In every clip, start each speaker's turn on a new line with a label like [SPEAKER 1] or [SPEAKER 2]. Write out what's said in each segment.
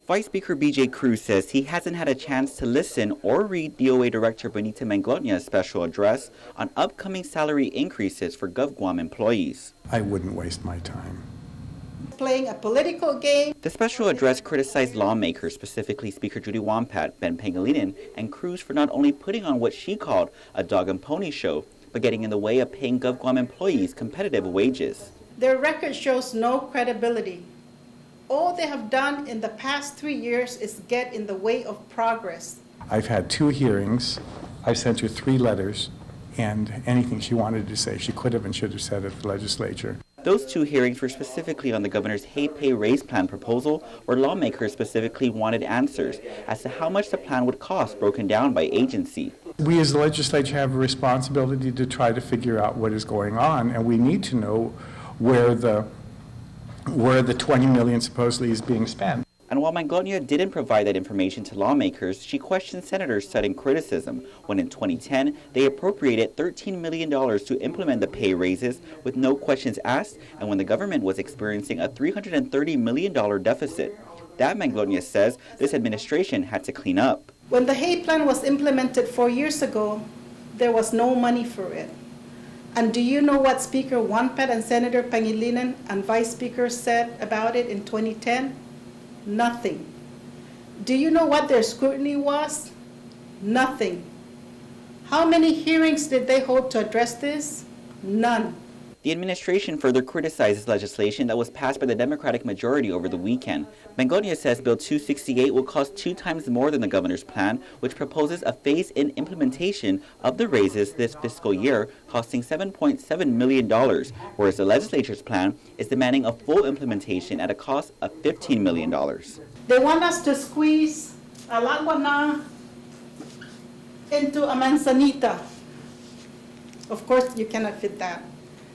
[SPEAKER 1] Vice Speaker B.J. Cruz says he hasn't had a chance to listen or read DOA Director Benita Manglona's special address on upcoming salary increases for GovGuam employees.
[SPEAKER 2] I wouldn't waste my time
[SPEAKER 3] playing a political game.
[SPEAKER 1] The special address criticized lawmakers, specifically Speaker Judy Wampat, Ben Pangilinan, and Cruz for not only putting on what she called a dog and pony show, but getting in the way of paying GovGuam employees competitive wages.
[SPEAKER 3] Their record shows no credibility. All they have done in the past 3 years is get in the way of progress.
[SPEAKER 2] I've had 2 hearings. I sent her 3 letters, and anything she wanted to say, she could have and should have said at the legislature.
[SPEAKER 1] Those 2 hearings were specifically on the governor's pay raise plan proposal, where lawmakers specifically wanted answers as to how much the plan would cost broken down by agency.
[SPEAKER 2] We as the legislature have a responsibility to try to figure out what is going on, and we need to know where the $20 million supposedly is being spent.
[SPEAKER 1] And while Manglona didn't provide that information to lawmakers, she questioned senators citing criticism when in 2010 they appropriated $13 million to implement the pay raises with no questions asked, and when the government was experiencing a $330 million deficit. That, Manglona says, this administration had to clean up.
[SPEAKER 3] When the Hay Plan was implemented 4 years ago, there was no money for it. And do you know what Speaker Wampat and Senator Pangilinan and Vice Speaker said about it in 2010? Nothing. Do you know what their scrutiny was? Nothing. How many hearings did they hold to address this? None.
[SPEAKER 1] The administration further criticizes legislation that was passed by the Democratic majority over the weekend. Manglona says Bill 268 will cost 2 times more than the governor's plan, which proposes a phase-in implementation of the raises this fiscal year, costing $7.7 million, whereas the legislature's plan is demanding a full implementation at a cost of $15 million.
[SPEAKER 3] They want us to squeeze a lagwana into a manzanita. Of course, you cannot fit that.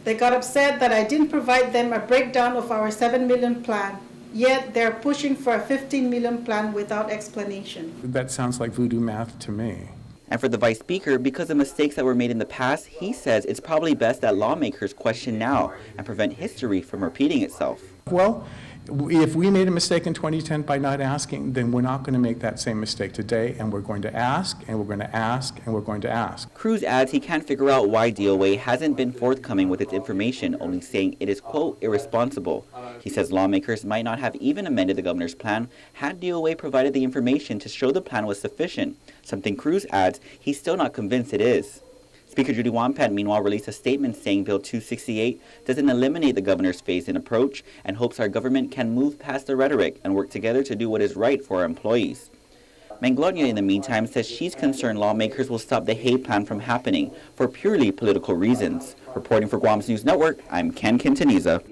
[SPEAKER 3] They got upset that I didn't provide them a breakdown of our $7 million plan, yet they're pushing for a $15 million plan without explanation.
[SPEAKER 2] That sounds like voodoo math to me.
[SPEAKER 1] And for the Vice Speaker, because of mistakes that were made in the past, he says it's probably best that lawmakers question now and prevent history from repeating itself.
[SPEAKER 2] Well, if we made a mistake in 2010 by not asking, then we're not going to make that same mistake today, and we're going to ask, and we're going to ask, and we're going to ask.
[SPEAKER 1] Cruz adds he can't figure out why DOA hasn't been forthcoming with its information, only saying it is, quote, irresponsible. He says lawmakers might not have even amended the governor's plan had DOA provided the information to show the plan was sufficient, something Cruz adds he's still not convinced it is. Speaker Judy Wampat, meanwhile, released a statement saying Bill 268 doesn't eliminate the governor's phase-in approach and hopes our government can move past the rhetoric and work together to do what is right for our employees. Manglona, in the meantime, says she's concerned lawmakers will stop the Hay Plan from happening for purely political reasons. Reporting for Guam's News Network, I'm Ken Quintaniza.